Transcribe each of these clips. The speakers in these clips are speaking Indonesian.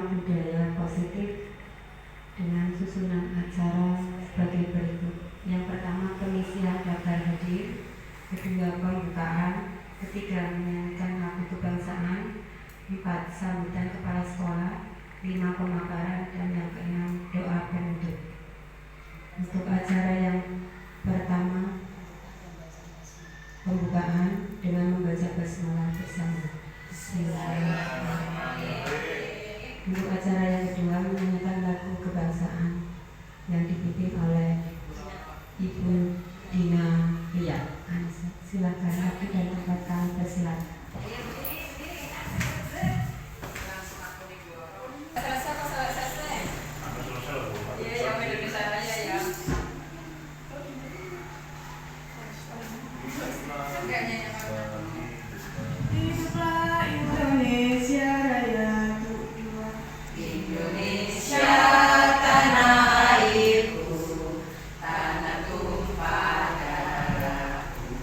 tentang budaya positif dengan susunan acara sebagai berikut. Yang pertama, pengisian daftar hadir. Kedua, pembukaan. Ketiga, menyanyikan lagu kebangsaan. 4, sambutan kepala sekolah. 5, pemaparan. Dan yang keenam, doa penutup. Untuk acara yang pertama, pembukaan dengan membaca basmalah bersama. Untuk acara yang kedua, menyanyikan lagu kebangsaan yang dipimpin oleh Ibu Dina Lia. Silakan waktu dan tempat kami persilakan. Hiduplah Indonesia Raya. Indonesia tanah airku, tanah tumpah darahku.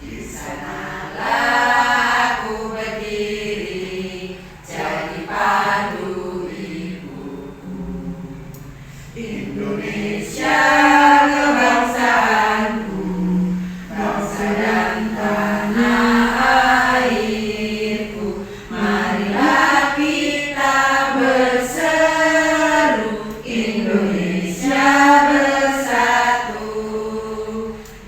Di sanalah aku berdiri, jadi pandu ibuku. Indonesia kebangsaanku, bangsa dan tanah airku. Marilah kita berseru, Indonesia bersatu.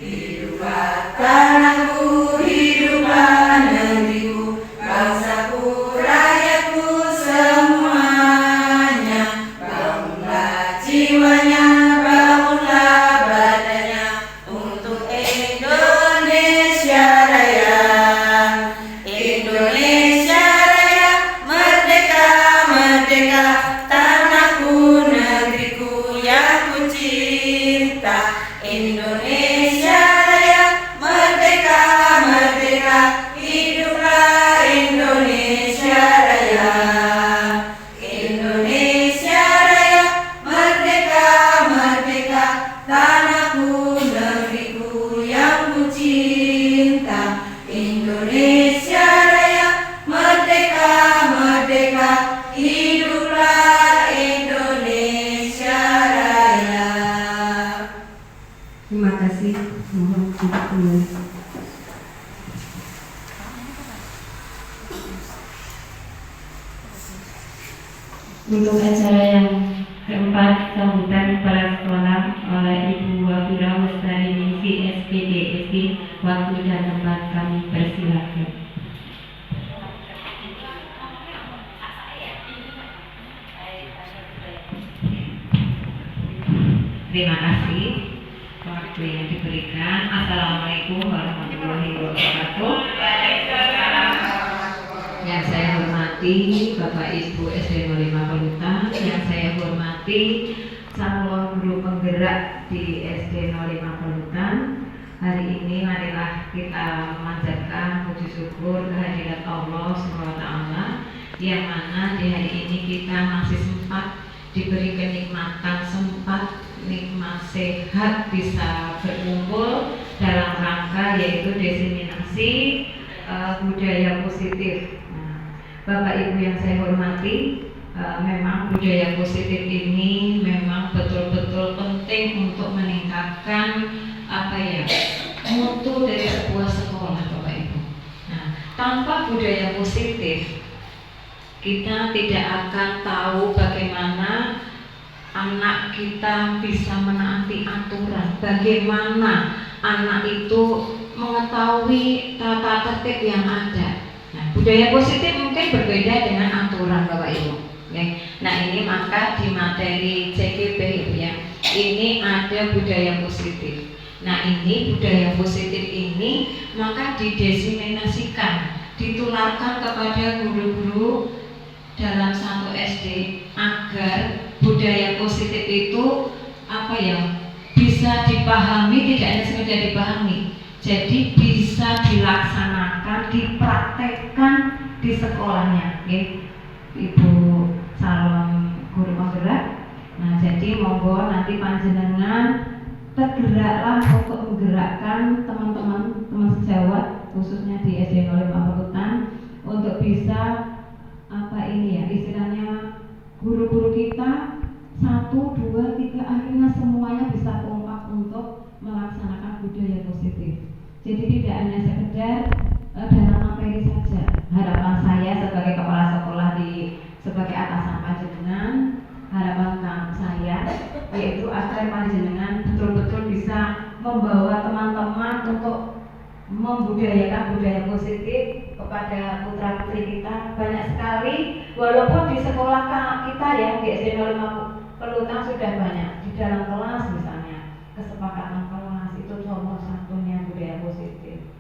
Hiduplah tanahku, hiduplah negeriku, bangsaku, rakyatku semuanya. Bangunlah jiwanya, bangunlah badannya untuk Indonesia Raya. Indonesia Raya, merdeka, merdeka, tanahku, negeriku yang ku cinta. Indonesia Raya, merdeka, merdeka, hiduplah Indonesia Raya. Indonesia Raya, merdeka, merdeka, tanahku, negeriku yang ku cinta. Indonesia Raya, merdeka, merdeka, hiduplah Indonesia Raya. Terima kasih. Mohon untuk kembali. Untuk acara yang keempat, sambutan kepala sekolah oleh Ibu Wafira Mustari Ningsi SPDSI. Waktu dan tempat kami persilakan. Terima kasih waktu yang diberikan. Assalamualaikum warahmatullahi wabarakatuh. Yang saya hormati Bapak Ibu SD 05 Pelutan, yang saya hormati calon guru penggerak di SD 05 Pelutan. Hari ini marilah kita memanjatkan puji syukur kehadirat Allah SWT, yang mana di hari ini kita masih sempat diberi kenikmatan, sempat nikmat sehat bisa berkumpul dalam rangka yaitu diseminasi budaya positif. Bapak Ibu yang saya hormati, memang budaya positif ini memang betul-betul penting untuk meningkatkan mutu dari sebuah sekolah, Bapak Ibu. Nah, tanpa budaya positif kita tidak akan tahu bagaimana anak kita bisa menaati aturan, bagaimana anak itu mengetahui tata tertib yang ada. Nah, budaya positif mungkin berbeda dengan aturan, Bapak Ibu. Nah, ini maka di materi CGP ya, ini ada budaya positif. Nah, ini budaya positif ini maka didiseminasikan, ditularkan kepada guru-guru dalam satu SD agar budaya positif itu bisa dipahami, tidak hanya sekedar dipahami, jadi bisa dilaksanakan, dipraktekkan di sekolahnya, Ibu calon guru penggerak. Nah, jadi monggo nanti panjenengan tergeraklah untuk menggerakkan teman-teman sejawat khususnya di SD 05 Pelutan untuk bisa apa ini ya istilahnya guru-guru kita 1, 2, 3 akhirnya semuanya bisa kompak untuk melaksanakan budaya positif. Jadi tidak hanya sekedar dalam materi saja. Harapan saya sebagai kepala sekolah sebagai atasan panjenengan, harapan saya yaitu agar panjenengan betul-betul bisa membawa teman-teman untuk membudayakan budaya positif kepada putra putri kita. Banyak sekali walaupun di sekolah kita ya di SD 05 Pelutang sudah banyak di dalam kelas misalnya kesepakatan kelas itu nomor satunya budaya positif.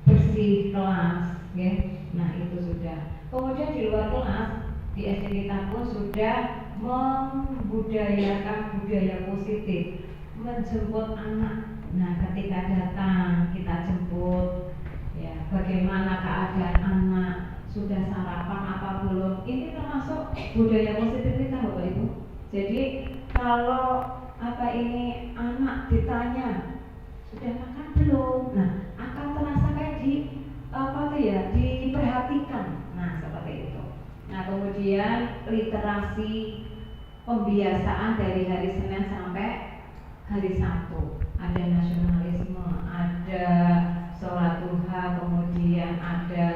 Bersih kelas ya. Nah itu sudah. Kemudian di luar kelas di SD kita pun sudah membudayakan budaya positif, menjemput anak. Nah ketika datang kita jemput ya, bagaimana keadaan anak, sudah sarapan apa belum, ini termasuk budaya positif kita Bapak Ibu. Jadi kalau apa ini anak ditanya sudah makan belum, nah akan terasa kayak diperhatikan. Nah seperti itu. Nah kemudian literasi pembiasaan dari hari Senin sampai hari Sabtu, ada nasionalisme, ada sholat duha, kemudian ada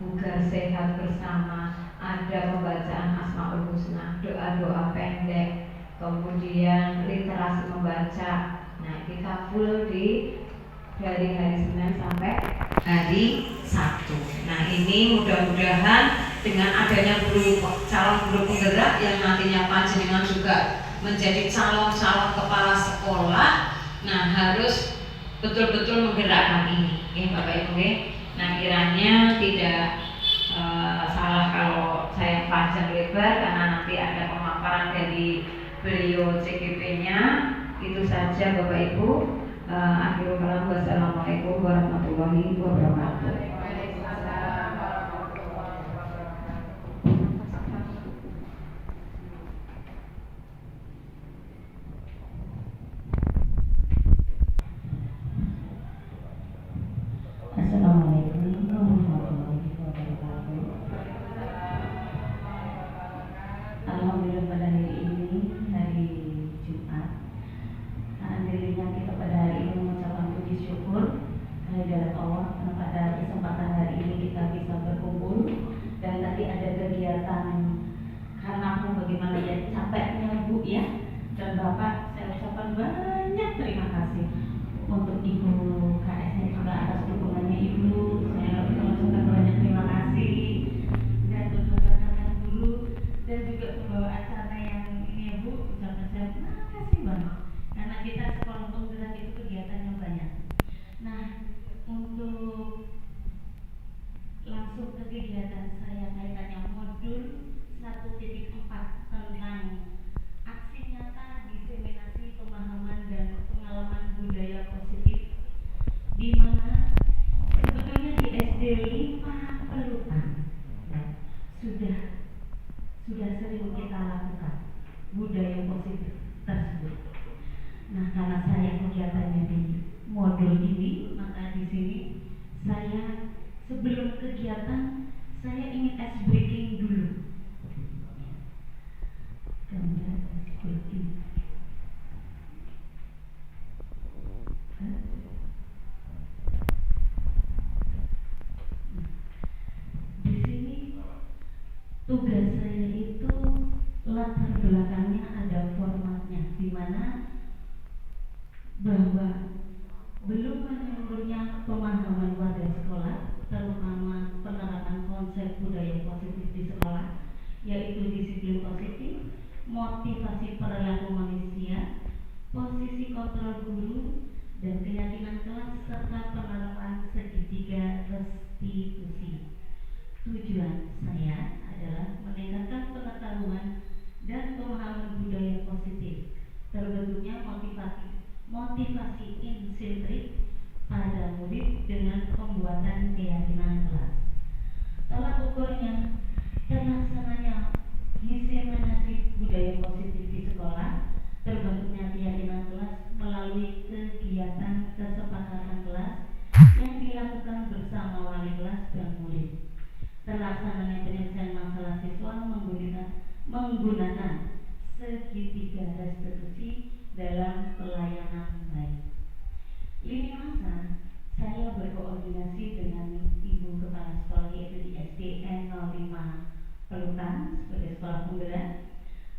bugar sehat bersama, ada pembacaan Asmaul Husna, doa-doa pendek, kemudian literasi membaca. Nah kita full dari hari Senin sampai hari Sabtu. Nah ini mudah-mudahan dengan adanya calon guru penggerak yang nantinya panjenengan juga menjadi calon-calon kepala sekolah, nah harus betul-betul menggerakkan ini, ya Bapak Ibu. Nah kiranya tidak salah kalau saya panjang lebar karena nanti ada pemaparan dari beliau CGP-nya. Itu saja Bapak Ibu. Akhirul kalam, wassalamualaikum warahmatullahi wabarakatuh. Assalamualaikum warahmatullahi wabarakatuh. Alhamdulillah pada hari ini hari Jumat, alhamdulillah kita pada hari ini mengucapkan puji syukur kehadirat Allah karena pada kesempatan hari ini kita bisa berkumpul. Dan tadi ada kegiatan karena aku bagaimana ya capeknya Bu ya dan Bapak, saya ucapkan banyak terima kasih untuk Ibu KSN juga atas dukungannya Ibu. Saya mengucapkan banyak terima kasih dan untuk rekan-rekan guru dan juga pembawa acara yang ini ya Bu, ucapkan saya terima kasih banget karena kita sekolah penggerak itu kegiatannya banyak. Nah untuk langsung ke kegiatan saya kaitannya modul 1.4 tentang aksi nyata diseminasi pemahaman dan pengalaman budaya positif, di mana sebetulnya di SD 5 Pelutang ya, sudah sering kita lakukan budaya positif tersebut. Nah karena saya kegiatannya di modul ini, maka di sini saya sebelum kegiatan saya ingin ice breaking dulu. Gambar ice breaking. Di sini tugas saya itu latar belakangnya ada formatnya, di mana bahwa belum menyeluruhnya pemahaman warga sekolah, terutama penerapan konsep budaya positif di sekolah, yaitu disiplin positif, motivasi perilaku manusia, posisi kontrol guru, dan keyakinan kelas serta penerapan segitiga restitusi. Tujuan saya adalah meningkatkan pengetahuan dan pemahaman budaya positif, terbentuknya motivasi insintrik pada murid dengan pembuatan keyakinan kelas. Tolak ukurnya terlaksananya diseminasi budaya positif di sekolah, terbentuknya keyakinan kelas melalui kegiatan kesepakatan kelas yang dilakukan bersama wali kelas dan murid. Terlaksana menggunakan segitiga restitusi dalam pelayanan baik. Lini masa, saya berkoordinasi dengan Ibu Kepala Sekolah yaitu di SDN 05 Pelukan sebagai sekolah penggerak,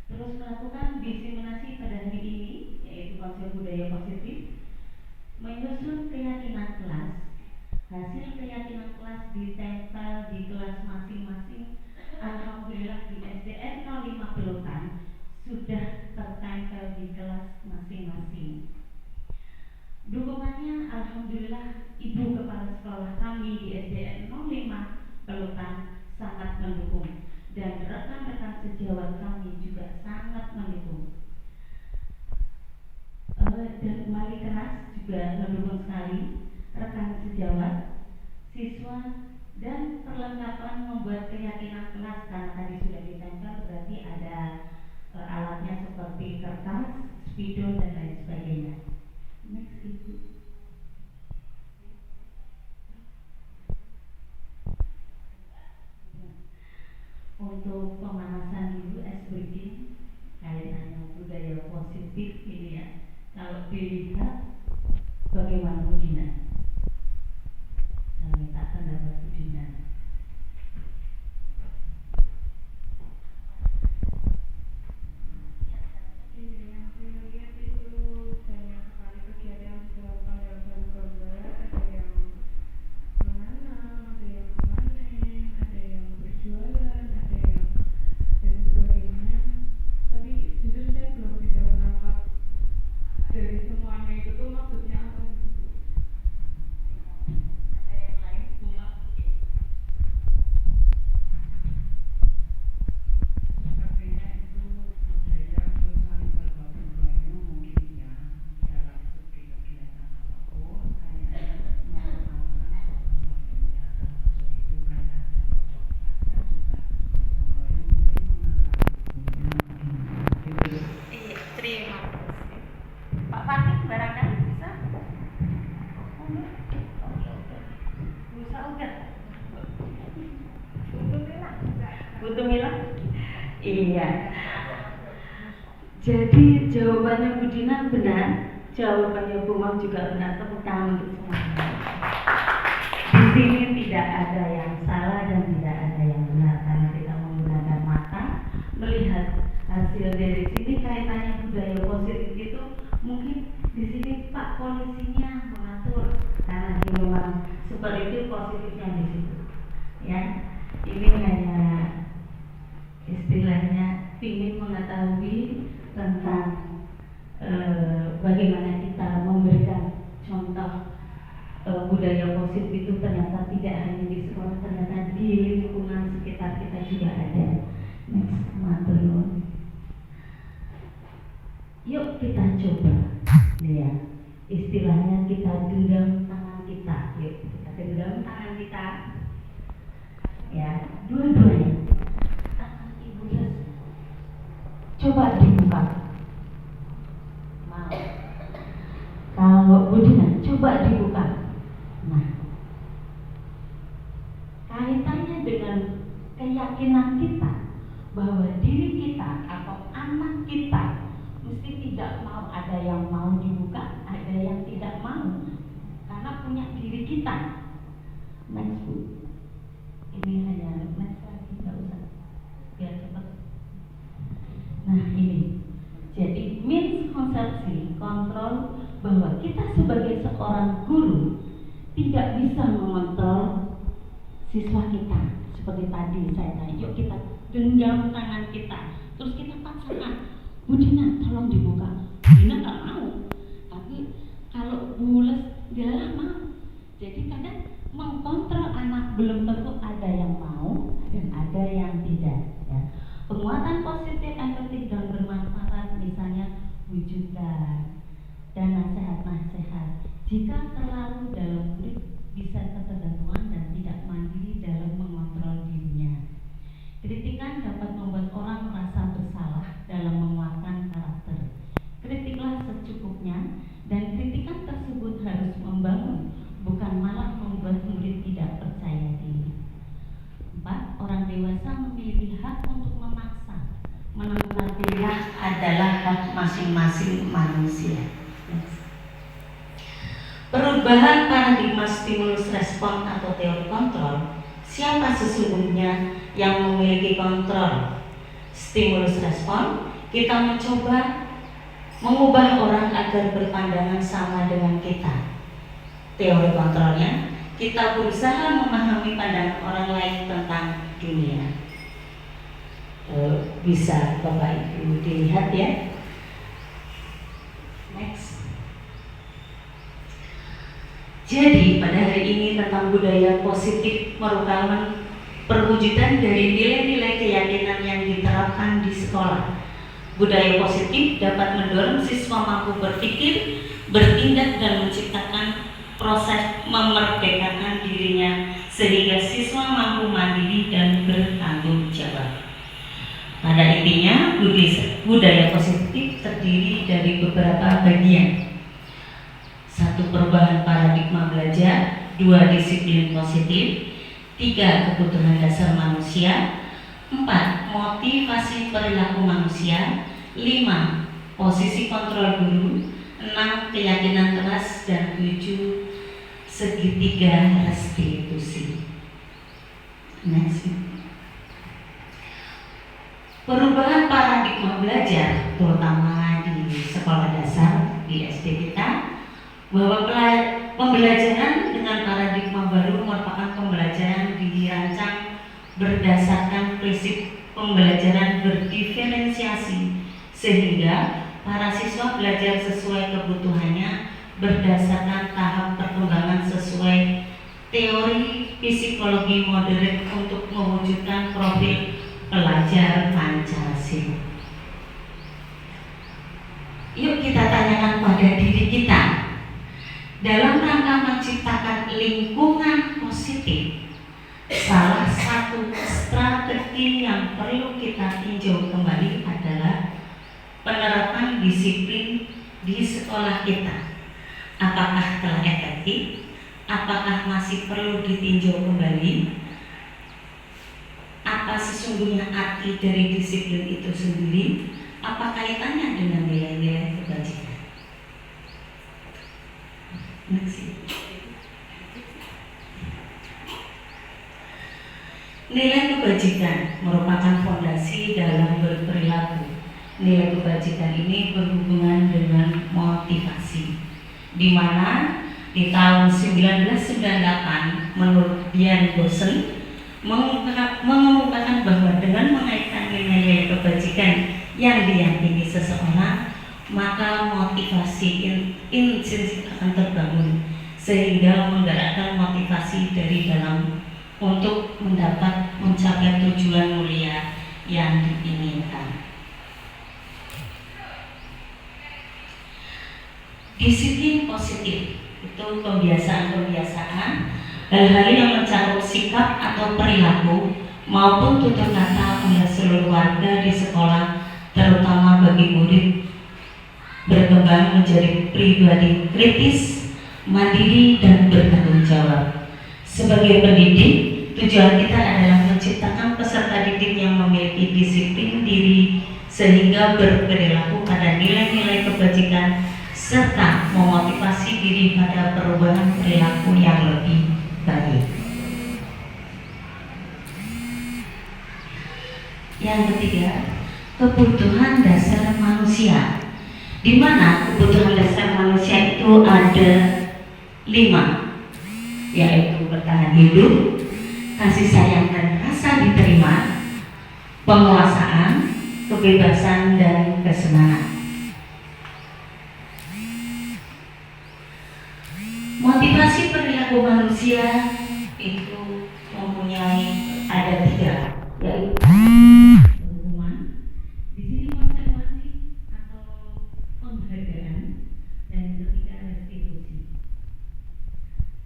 terus melakukan diseminasi pada hari ini yaitu konsep budaya positif, menyusun keyakinan kelas. Hasil keyakinan kelas ditempel di kelas masing-masing. Alhamdulillah di SDN 05 Pelukan sudah tertempel di kelas masing-masing. Dukungannya alhamdulillah Ibu Kepala Sekolah kami di SDN 05 Pelukan sangat mendukung dan rekan-rekan sejawat kami juga sangat mendukung. Dan wali kelas juga mendukung sekali, rekan sejawat, siswa, dan perlengkapan membuat keyakinan kelas karena tadi sudah ditempel berarti ada alatnya seperti kertas, spidol dan lain sebagainya. Next Ibu. Untuk pemanasan dulu es breaking kaitannya budaya positif ini ya. Kalau dilihat bagaimana Bu Dina? Saya minta pendapat Bu Dina. Yang saya lihat itu banyak sekali kegiatan yang dilakukan dalam satu gambar. Ada yang menanam, ada yang memanen, ada yang berjualan, ada yang dan sebagainya. Tapi jujur saya belum bisa menangkap dari semuanya itu tuh maksudnya apa gitu. Ada yang lain bunga mungkin? Artinya itu budaya atau saling bergotong royong mungkin ya dalam segi kegiatan apapun kayak mengenalkan gotong royongnya termasuk itu kayak ada pojok juga gotong royong mungkin mengangkat ibunya gitu. Iya, terima kasih. Pak Fatih barangkali bisa? Oh, enggak. Oke. Bisa enggak? Butuh Mila? Iya. Jadi jawabannya Bu Dina benar, jawabannya Bu Mam juga benar. Tepuk tangan untuk semuanya. Di sini tidak ada yang salah dan tidak ada yang benar karena kita menggunakan mata melihat hasil dari sini. Kaitannya budaya positif itu mungkin di sini Pak polisinya mengatur karena ini memang seperti itu positifnya di situ ya. Ini hanya istilahnya ingin mengetahui tentang bagaimana kita memberikan contoh budaya positif itu ternyata tidak hanya di sekolah, ternyata di lingkungan sekitar kita juga ada. Next, matur nuwun. Yuk kita coba, ya. Istilahnya kita genggam tangan kita. Yuk kita genggam tangan kita, ya. Dua-duanya. Tangan Ibu Res. Coba dibuka. Mau. Kalau Bu Dina, coba dibuka. Nah, kaitannya dengan keyakinan kita bahwa diri kita atau anak kita mesti tidak mau, ada yang mau dibuka, ada yang tidak mau karena punya diri kita. Next Bu, ini hanya next lagi, nggak usah biar cepat. Nah ini, jadi miskonsepsi kontrol bahwa kita sebagai seorang guru tidak bisa mengontrol siswa kita. Seperti tadi saya tanya, yuk kita genggam tangan kita, terus kita paksakan, Bu Dina tolong dibuka. Bu Dina nggak mau, tapi kalau Bu Les dia mau. Jadi kadang mengkontrol anak belum tentu ada yang mau dan ada yang tidak. Ya. Penguatan positif, efektif dan bermanfaat misalnya wujudkan dan nasihat-nasihat. Jika terlalu dalam murid bisa ketergantungan dan tidak mandiri dalam mengontrol dirinya. Kritikan dapat membuat orang merasa bersalah dalam menguatkan karakter. Kritiklah secukupnya dan kritikan tersebut harus membangun, bukan malah membuat murid tidak percaya diri. 4. Orang dewasa memiliki hak untuk memaksa, kuliah adalah hak masing-masing manusia. Perubahan paradigma stimulus respon atau teori kontrol. Siapa sesungguhnya yang memiliki kontrol? Stimulus respon, kita mencoba mengubah orang agar berpandangan sama dengan kita. Teori kontrolnya, kita berusaha memahami pandangan orang lain tentang dunia. Bisa Bapak Ibu dilihat ya. Next. Jadi pada hari ini tentang budaya positif merupakan perwujudan dari nilai-nilai keyakinan yang diterapkan di sekolah. Budaya positif dapat mendorong siswa mampu berpikir, bertindak dan menciptakan proses memerdekakan dirinya sehingga siswa mampu mandiri dan bertanggung jawab. Pada intinya, budaya positif terdiri dari beberapa bagian. 1. Perubahan paradigma belajar. 2. Disiplin positif. 3. Kebutuhan dasar manusia. 4. Motivasi perilaku manusia. 5. Posisi kontrol guru. 6. Keyakinan keras. Dan 7. Segitiga restitusi. Next. Perubahan paradigma belajar, terutama di sekolah dasar, di SD kita, bahwa pembelajaran dengan paradigma baru merupakan pembelajaran dirancang berdasarkan prinsip pembelajaran berdiferensiasi, sehingga para siswa belajar sesuai kebutuhannya berdasarkan tahap perkembangan sesuai teori psikologi modern untuk mewujudkan profil pelajar Pancasila. Yuk kita tanyakan pada diri kita, dalam rangka menciptakan lingkungan positif, salah satu strategi yang perlu kita tinjau kembali adalah penerapan disiplin di sekolah kita. Apakah telah efektif? Apakah masih perlu ditinjau kembali? Apa sesungguhnya arti dari disiplin itu sendiri? Apa kaitannya dengan nilai-nilai kebajikan? Nilai kebajikan merupakan fondasi dalam berperilaku. Nilai kebajikan ini berhubungan dengan motivasi, di mana di tahun 1998 menurut Dian Bosen mengumumkan bahwa dengan mengaitkan nilai-nilai kebajikan yang diyakini seseorang, maka motivasi intrinsik akan terbangun sehingga menggerakkan motivasi dari dalam untuk mencapai tujuan mulia yang diinginkan. Disiplin positif itu pembiasaan-pembiasaan hal-hal yang mencakup sikap atau perilaku maupun tutur kata oleh seluruh warga di sekolah, terutama bagi murid, berkembang menjadi pribadi kritis, mandiri, dan bertanggung jawab. Sebagai pendidik, tujuan kita adalah menciptakan peserta didik yang memiliki disiplin diri sehingga berperilaku pada nilai-nilai kebajikan serta memotivasi diri pada perubahan perilaku yang lebih baik. Yang ketiga, kebutuhan dasar manusia, di mana kebutuhan dasar manusia itu ada 5, yaitu bertahan hidup, kasih sayang dan rasa diterima, penguasaan, kebebasan dan kesenangan. Motivasi perilaku manusia itu mempunyai ada 3, yaitu hukuman, di sini konsekuensi atau penghargaan, dan ketiga restitusi.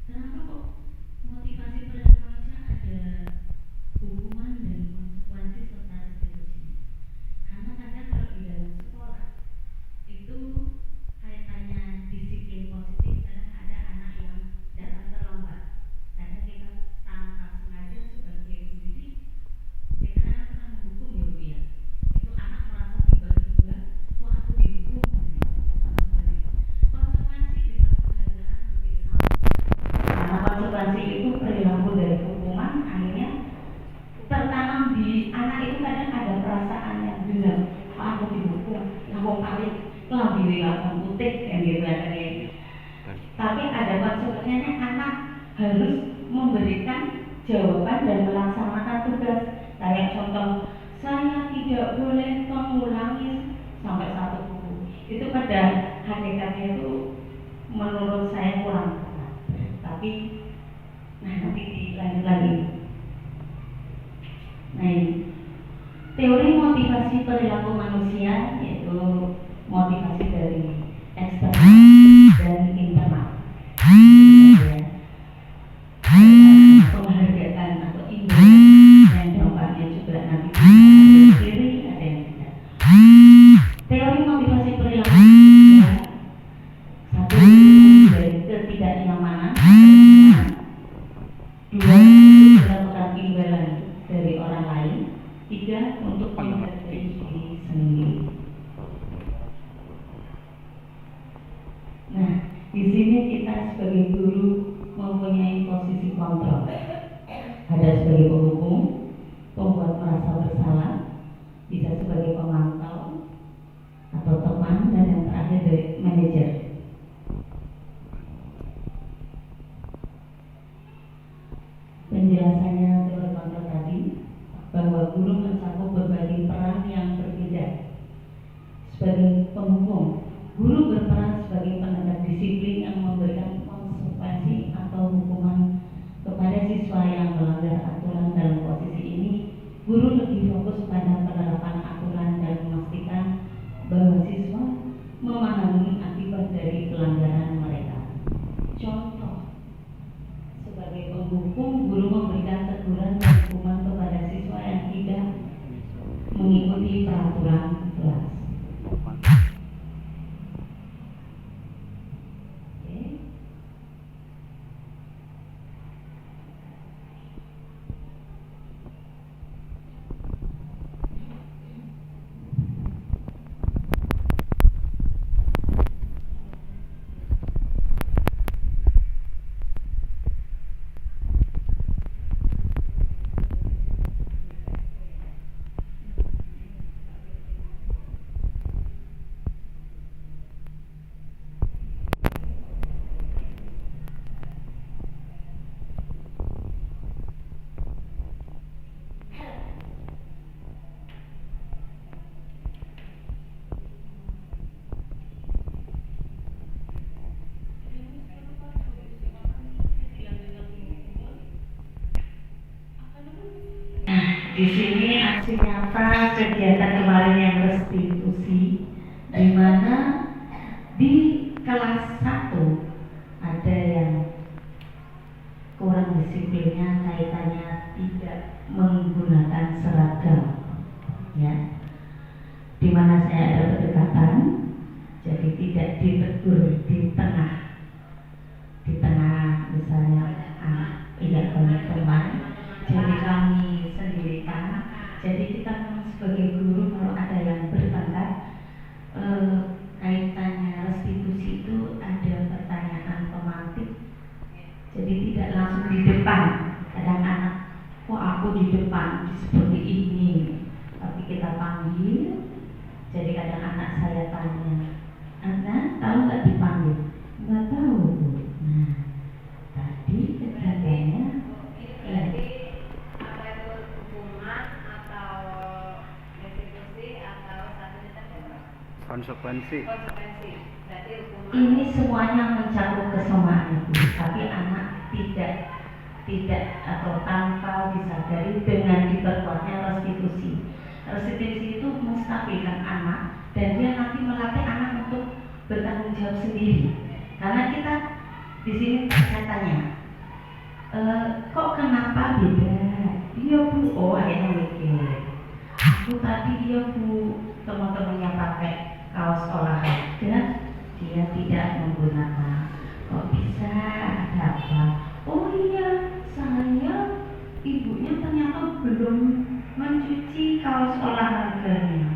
Kenapa kok motivasi perilaku manusia ada hukuman dan konsekuensi serta restitusi? Karena kadang kalau di bilang, "Pak, aku dihukum, aku kali kelambi abang putih," yang gitu kan. Tapi ada konsekuensinya, anak harus memberikan jawaban dan melaksanakan tugas. Kayak contoh, saya tidak boleh mengulangi sampai 1 buku. Itu pada hakikatnya itu menurut saya kurang tepat. Tapi nanti dilanjut lagi. Nah, teori motivasi perilaku manusia yaitu motivasi dari eksternal dan internal. Ya. Penghargaan atau imbalan yang dampaknya juga nanti ada kiri ada yang tidak. Teori motivasi perilaku manusia, satu dari ketidaknyamanan, dua melakukan imbalan dari orang lain, tiga untuk menghargai diri sendiri. Nah, di sini kita sebagai guru mempunyai posisi kontrol. Ada sebagai penghukum, pembuat merasa bersalah, bisa sebagai pemantau atau teman, dan yang terakhir dari manajer. Penjelasannya teori kontrol tadi bahwa guru mencakup berbagai peran yang berbeda. Sebagai penghukum, guru berperan sebagai penegak disiplin yang memberikan konsekuensi atau hukuman kepada siswa yang melanggar aturan. Dalam posisi ini, guru lebih fokus pada penerapan aturan dan memastikan bahwa siswa memahami akibat dari pelanggaran mereka. Contoh, sebagai penghukum, guru memberikan teguran dan hukuman kepada siswa yang tidak mengikuti peraturan kelas. Di sini aksi nyata kegiatan kemarin yang restitusi, di mana di kelas 1 ada yang kurang disiplinnya kaitannya tidak menggunakan seragam, ya. Di mana saya ada pendekatan, jadi tidak ditegur di tengah misalnya tidak banyak teman, jadi kami sendirikan. Jadi kita sebagai guru kalau ada yang bertengkar kaitannya restitusi itu ada pertanyaan pemantik, jadi tidak langsung di depan. Kadang anak, kok aku di depan seperti ini, tapi kita panggil. Jadi kadang anak saya tanya, "Anda tahu nggak dipanggil?" "Nggak tahu, Bu." Nah, tadi kejadiannya konsekuensi. Ini semuanya mencakup kesemuanya, Bu. Tapi anak tidak atau tanpa disadari dengan diperkuatnya restitusi. Restitusi itu menstabilkan anak dan dia nanti melatih anak untuk bertanggung jawab sendiri. Karena kita di sini saya tanya, kok kenapa beda? Iya, Bu. Oh, akhirnya mikir. Aku tadi iya, Bu, teman-temannya pakai kaos olahraga, dia tidak menggunakan. Kok bisa? Ada apa? Oh iya, saya ibunya ternyata belum mencuci kaos olahraganya.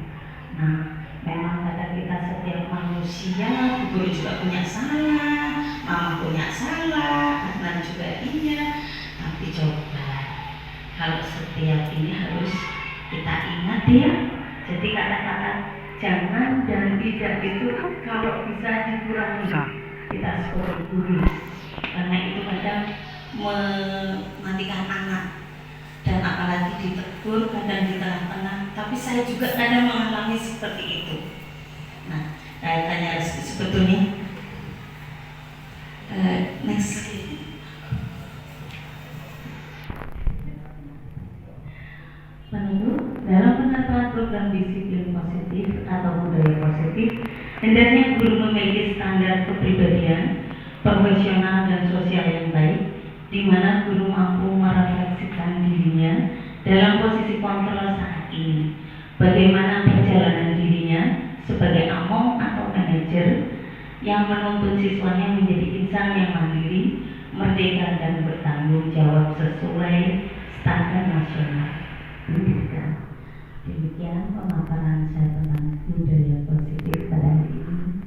Nah, memang kata kita setiap manusia, guru juga punya salah, mama punya salah, anak juga iya. Tapi coba, kalau setiap ini harus kita ingat ya, Jadi kata-kata jangan dan tidak itu kalau bisa dikurangi kita sebagai guru, karena itu kadang mematikan anak, dan apalagi ditegur kadang di tengah-tengah. Tapi saya juga kadang mengalami seperti itu. Nah, kaitannya sebetulnya next. Menurut dalam penerapan program disiplin positif atau budaya positif, hendaknya guru memiliki standar kepribadian, profesional dan sosial yang baik, di mana guru mampu merefleksikan dirinya dalam posisi kontrol saat ini. Bagaimana perjalanan dirinya sebagai among atau manajer yang menuntun siswanya menjadi insan yang mandiri, merdeka dan bertanggung jawab sesuai standar nasional. Demikian pemaparan saya tentang budaya positif pada hari ini.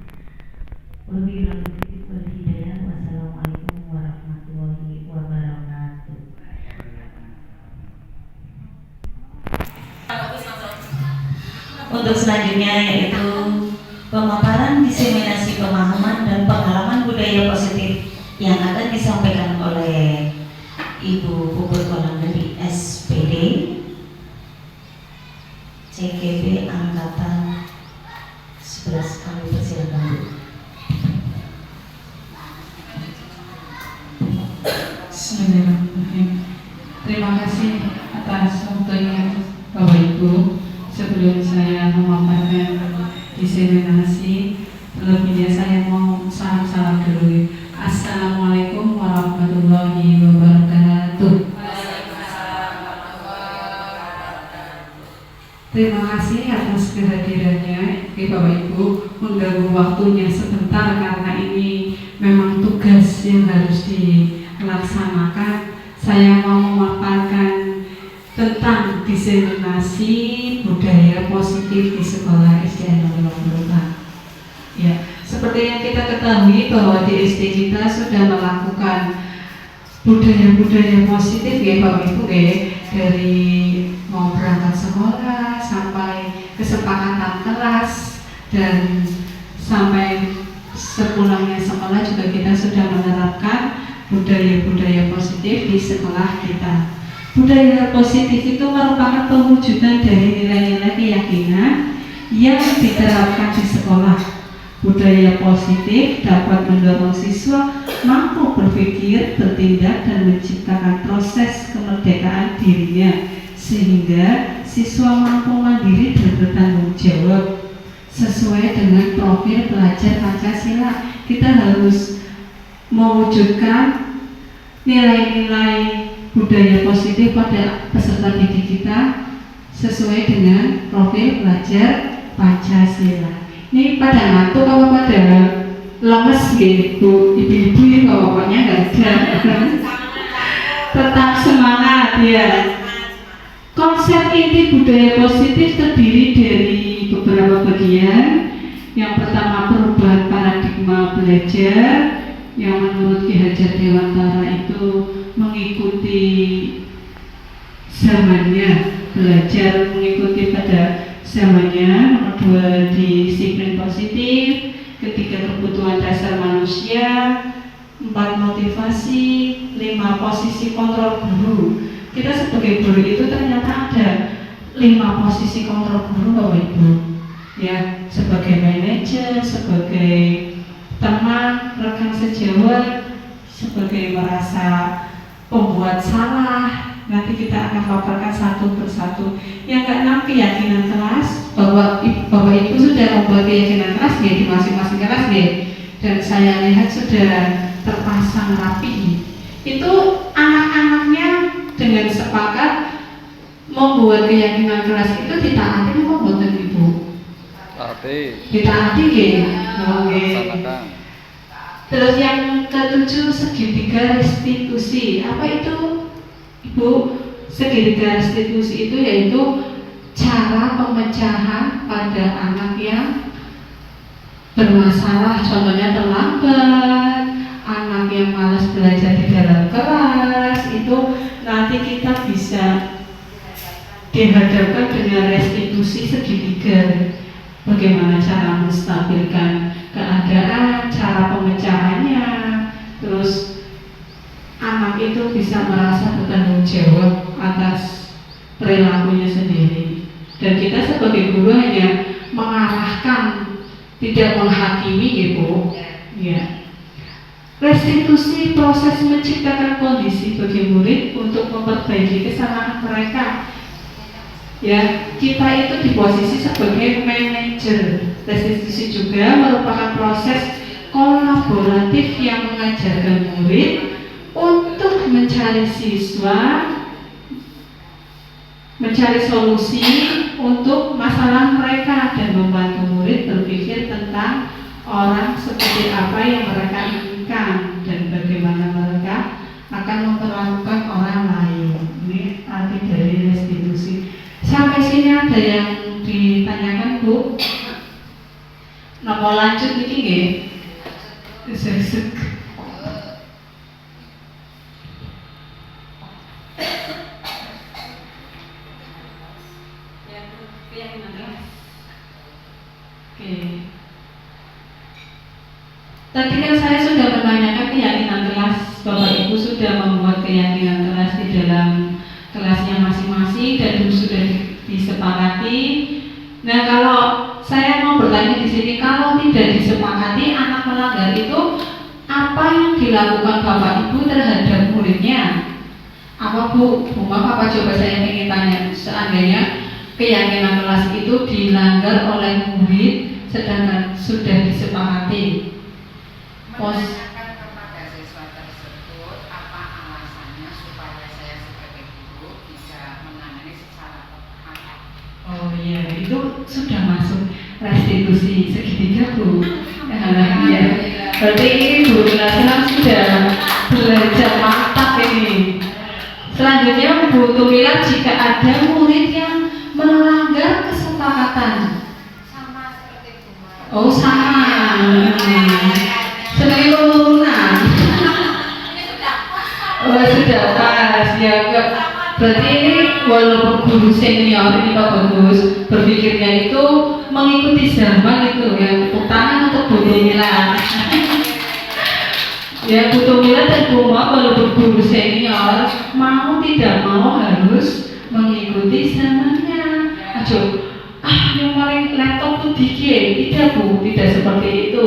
Wabillahi taufiq wal hidayah. Wassalamualaikum warahmatullahi wabarakatuh. Untuk selanjutnya yaitu pemaparan diseminasi pemahaman dan pengalaman budaya positif yang akan disampaikan oleh Ibu Puput Kolang dari SPD CGB Angkatan 11. Kami persilakan Bu. Bismillahirrahmanirrahim. Terima kasih atas waktunya Bapak Ibu. Sebelum saya memaparkan diseminasi, terlebihnya saya mau salam dulu. Assalamualaikum warahmatullahi wabarakatuh. Terima kasih atas kehadirannya, Bapak Ibu, mengganggu waktunya sebentar karena ini memang tugas yang harus dilaksanakan. Saya mau memaparkan tentang diseminasi budaya positif di sekolah SD 05. Ya, seperti yang kita ketahui bahwa di SD kita sudah melakukan budaya-budaya positif ya Bapak Ibu ya, dari mau berangkat sekolah sampai kesepakatan kelas dan sampai sepulangnya sekolah juga kita sudah menerapkan budaya-budaya positif di sekolah kita. Budaya positif itu merupakan pewujudan dari nilai-nilai keyakinan yang diterapkan di sekolah. Budaya positif dapat mendorong siswa mampu berpikir, bertindak, dan menciptakan proses kemerdekaan dirinya, sehingga siswa mampu mandiri dan bertanggung jawab sesuai dengan profil pelajar Pancasila. Kita harus mewujudkan nilai-nilai budaya positif pada peserta didik kita sesuai dengan profil pelajar Pancasila. Ini pada ngantuk apa pada lemes gitu, ibu-ibu ya bapaknya nggak ada. Tetap semangat ya. Konsep inti budaya positif terdiri dari beberapa bagian. Yang pertama, perubahan paradigma belajar yang menurut Ki Hajar Dewantara itu mengikuti zamannya, belajar mengikuti pada zamannya. Nomor 2, disiplin positif. Ketiga, kebutuhan dasar manusia. 4, motivasi. 5, posisi kontrol guru. Kita sebagai guru itu ternyata ada 5 posisi kontrol guru Bapak Ibu ya, sebagai manajer, sebagai teman, rekan sejawat, sebagai merasa pembuat salah. Nanti kita akan paparkan satu persatu. Yang keenam, keyakinan kelas, bahwa Bapak Ibu sudah membuat keyakinan kelas ya, di masing-masing kelas ya, dan saya lihat sudah terpasang rapi. Itu anak-anaknya dengan sepakat membuat keyakinan kelas itu ditaati apa mboten Ibu? Ditaati nggih. Oke. Terus yang ketujuh, segitiga restitusi. Apa itu Ibu? Segitiga restitusi itu yaitu cara pemecahan pada anak yang bermasalah, contohnya terlambat, anak yang malas belajar di dalam kelas, itu nanti kita bisa dihadapkan dengan restitusi restitusi segitiga. Bagaimana cara menstabilkan keadaan, cara pemecahannya, terus anak itu bisa merasa bertanggung jawab atas perilakunya sendiri. Dan kita sebagai guru hanya mengarahkan, tidak menghakimi, Ibu. Ya. Restitusi proses menciptakan kondisi bagi murid untuk memperbaiki kesalahan mereka. Ya, kita itu di posisi sebagai manajer. Restitusi juga merupakan proses kolaboratif yang mengajarkan murid untuk mencari solusi untuk masalah mereka dan membantu murid berpikir tentang orang seperti apa yang mereka inginkan dan bagaimana mereka akan memperlakukan orang lain. Ini arti dari restitusi. Sampai sini ada yang ditanyakan, Bu? Nah, mau lanjut ini nggih? Oke. Tadi kan saya sudah menanyakan keyakinan kelas. Bapak Ibu sudah membuat keyakinan kelas di dalam kelasnya masing-masing dan sudah disepakati. Nah, kalau saya mau bertanya di sini, kalau tidak disepakati anak melanggar itu, apa yang dilakukan Bapak Ibu terhadap muridnya? Apa Bu? Apa coba saya ingin tanya, seandainya keyakinan kelas itu dilanggar oleh murid sedangkan sudah disepakati. Menanyakan kepada siswa tersebut apa alasannya supaya saya sebagai guru bisa menangani secara tepat. Oh iya, itu sudah masuk restitusi segitiga, Bu. Iya. Berarti ini Bu Nasra sudah belajar mantap ini. Selanjutnya Bu Tumila, jika ada murid yang melanggar kesepakatan. Sama seperti Bu. Oh sama. Sebagai penurunan. Oh sudah pas ya. Berarti ini walaupun guru senior ini Pak Bagus berpikirnya itu mengikuti zaman itu ya. Tepuk tangan untuk Bu Tumila. Ya, Bu Tumila dan Bu Ma walaupun guru senior mau tidak mau harus mengikuti zamannya. Aduh, yang paling laptop tuh dikit. Tidak Bu, tidak seperti itu.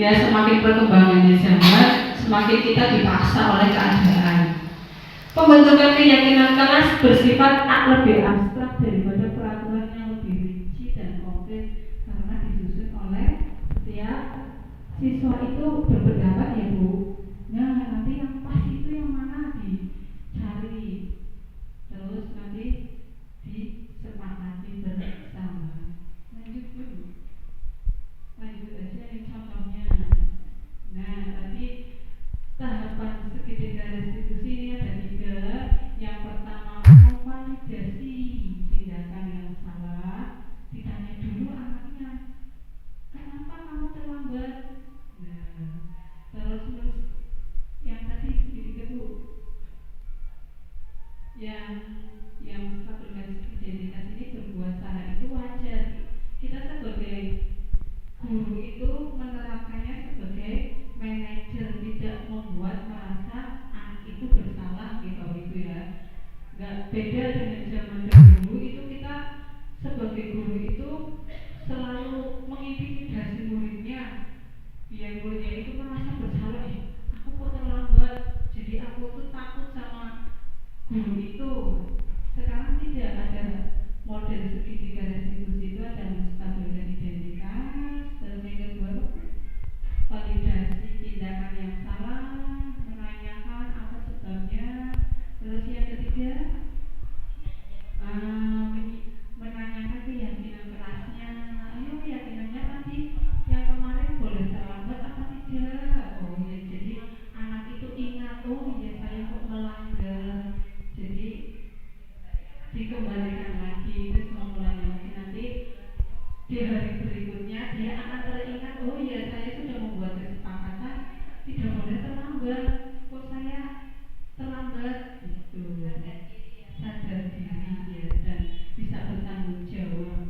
Ya, semakin perkembangannya zaman, semakin kita dipaksa oleh keadaan. Pembentukan keyakinan kelas bersifat lebih abstrak daripada peraturan yang lebih rinci dan konkret karena disusun oleh setiap siswa itu berpendapat ya Bu. Nah nanti yang pas itu yang mana dicari, terus nanti disepakati bersama. Lanjut dulu, lanjut aja yang contohnya. Nah tadi tahapan segitiga restitusi ini ada 3. Yang pertama memvalidasi tindakan yang salah. Ditanya dulu anaknya, kenapa kamu terlambat? Nah, terus yang tadi segitiga Bu, yang stabilitas identitas ini berbuat salah itu wajar. Kita sebagai guru itu menerapkannya sebagai manajer, tidak membuat merasa anak itu bersalah gitu itu ya. Nggak beda dengan zaman dahulu itu kita sebagai guru itu selalu mengintimidasi muridnya, biar muridnya itu merasa bersalah. Aku kok terlambat, jadi aku tuh takut sama guru itu. Sekarang tidak ada model segitiga restitusi, itu ada menstabilkan identitas. Dan yang kedua validasi tindakan yang salah, menanyakan apa sebabnya. Terus yang ketiga menanyakan keyakinan kelasnya. Ayo keyakinannya tadi yang kemarin boleh terlambat apa tidak? Oh ya, jadi anak itu ingat, oh ya saya kok melanggar. Jadi dikembalikan lagi, terus memulai lagi. Nanti di hari berikutnya dia akan teringat, oh ya saya sudah membuat kesepakatan tidak boleh terlambat. Kok saya terlambat? Gitu. Sadar diri ya, dan bisa bertanggung jawab.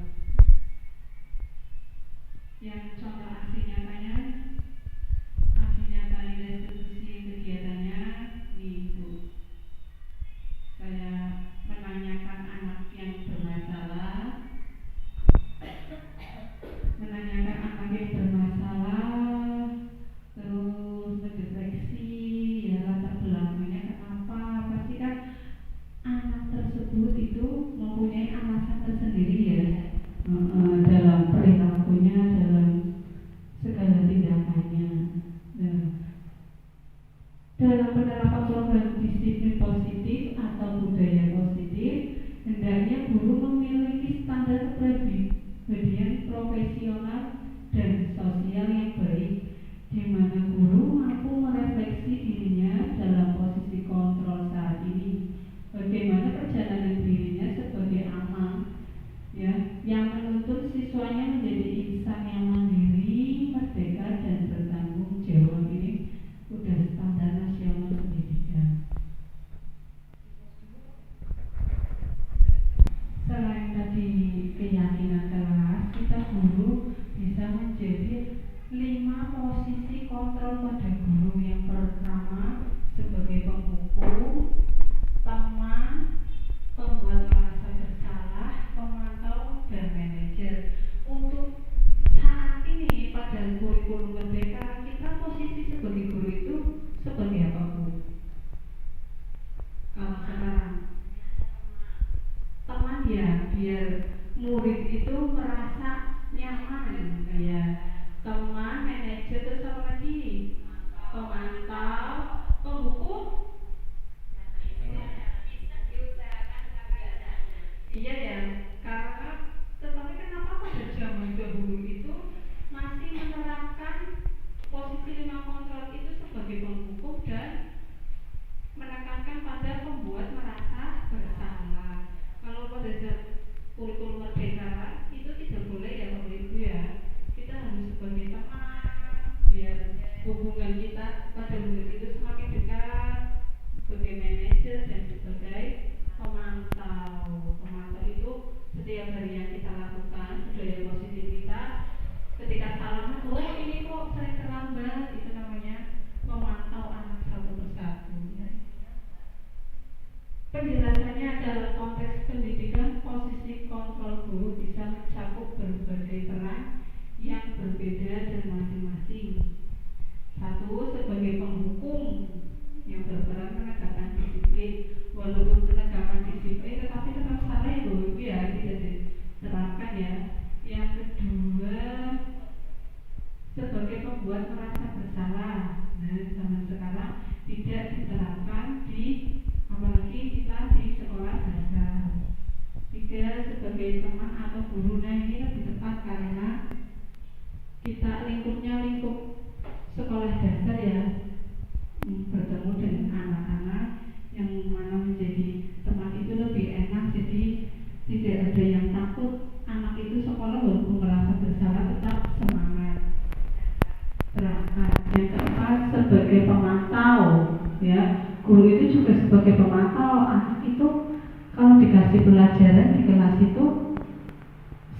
siswanya menjadi insan yang mandiri, merdeka, dan bertanggung jawab. Ini udah standar nasional pendidikan. Selain tadi keyakinan kelas, kita guru bisa menjadi 5 posisi kontrol pada guru. Yang pertama sebagai penghukum, teman, pembuat merasa bersalah, pemantau, dan manajer. Untuk saat ini pada kurikulum merdeka, kita posisi sebagai guru itu sebagai apa, Bu? Kalau sekarang teman ya, biar murid itu merasa nyaman, kayak teman, manajer, terus apa lagi? Pemantau, penghukum. Iya ya, karena tetapi kenapa pada zaman dahulu itu masih menerapkan posisi 5 kontrol itu sebagai penghukum dan menekankan pada pembuat merasa bersalah. Kalau pada kurikulum merdeka itu tidak boleh ya Bapak Ibu ya. Kita harus sebagai teman biar hubungan kita pada murid itu semakin dekat, sebagai manajer dan sebagai pemantau. Pemantau itu setiap hari yang kita lakukan, budaya positif kita. Ketika salaman, oh ini kok saya terlambat, itu namanya memantau anak satu persatu. Ya. Penjelasannya dalam konteks pendidikan, posisi kontrol guru bisa mencakup berbagai peran yang berbeda dan masing-masing. 1. Sebagai penghukum yang berperan menegakkan disiplin, walaupun penegakan disiplin tetapi tetap salah ya Bu ya, tidak diterapkan ya. Yang kedua, sebagai pembuat merasa bersalah. Nah, zaman sekarang tidak diterapkan di apalagi kita di sekolah dasar. 3. Sebagai teman atau guru. Nah, ini lebih tepat karena kita lingkupnya lingkup sekolah dasar ya, bertemu dengan anak-anak yang mana menjadi teman itu lebih enak. Jadi tidak ada yang takut, anak itu sekolah walaupun merasa bersalah tetap semangat berangkat. Yang keempat, sebagai pemantau ya, guru itu juga sebagai pemantau. Anak itu kalau dikasih pelajaran di kelas itu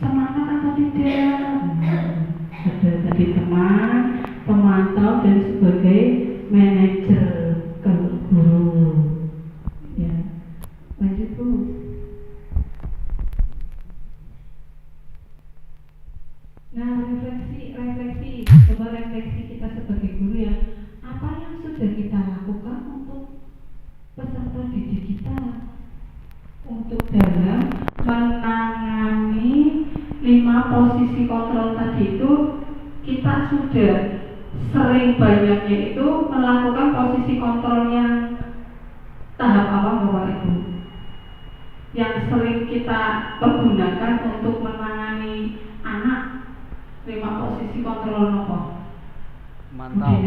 semangat atau tidak. Ada tadi teman, pemantau, dan sebagai manajer guru. Ya, lanjut Bu. Nah, refleksi, coba refleksi kita sebagai guru ya. Apa yang sudah kita lakukan untuk peserta didik kita untuk dalam menangani 5 posisi kontrol tadi itu? Kita sudah sering banyaknya itu melakukan posisi kontrol yang tahap apa Bapak Ibu? Yang sering kita pergunakan untuk menangani anak 5 posisi kontrol apa? Mantau.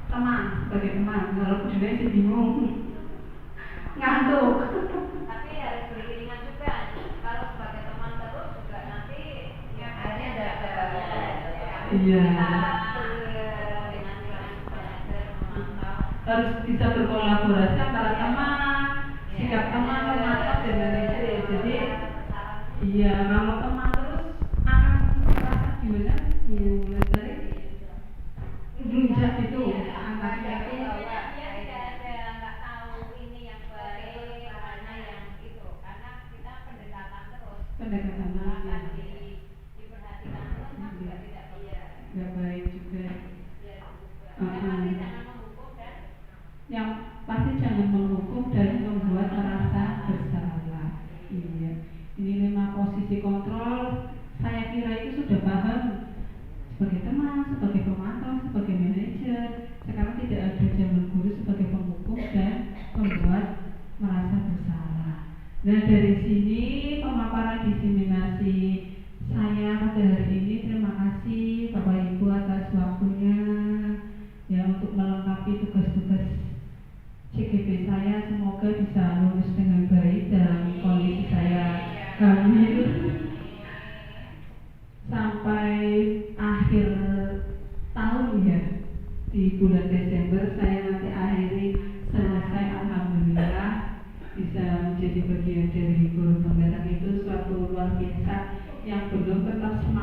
Teman sebagai teman. Kalau budaya sih bingung, ngantuk. Tapi harus beriringan juga. Kalau sebagai teman terus juga nanti yang akhirnya ada Iya. memantau. Harus bisa berkolaborasi antara teman, sikap teman, pemantau dan manajer ya. Jadi iya, kalau teman terus akan merasa gimana? Dari lunjak itu antaranya itu. Dia tidak ada nggak tahu ini yang baik mana yang itu, karena kita pendekatan terus. Pendekatan Akan ya. diperhatikan terus kan juga tidak iya. Gak baik juga. Tapi jangan menghukum dan Yang pasti jangan menghukum dan membuat merasa bersalah. Iya. Ini 5 posisi kontrol. Saya kira itu sudah paham. Sebagai teman, sebagai pemantau, sebagai manajer. Sekarang tidak ada zaman guru sebagai penghukum dan membuat merasa bersalah. Nah, dari sini pemaparan diseminasi saya pada hari ini. Terima kasih Bapak Ibu atas waktunya ya untuk melengkapi tugas-tugas CGP saya. Semoga bisa lulus dengan baik dalam kondisi saya karena Amin. Sampai akhir tahun ya, di bulan Desember saya nanti akhiri selesai, alhamdulillah bisa menjadi bagian dari guru penggerak. Itu suatu luar biasa yang belum tetap semangat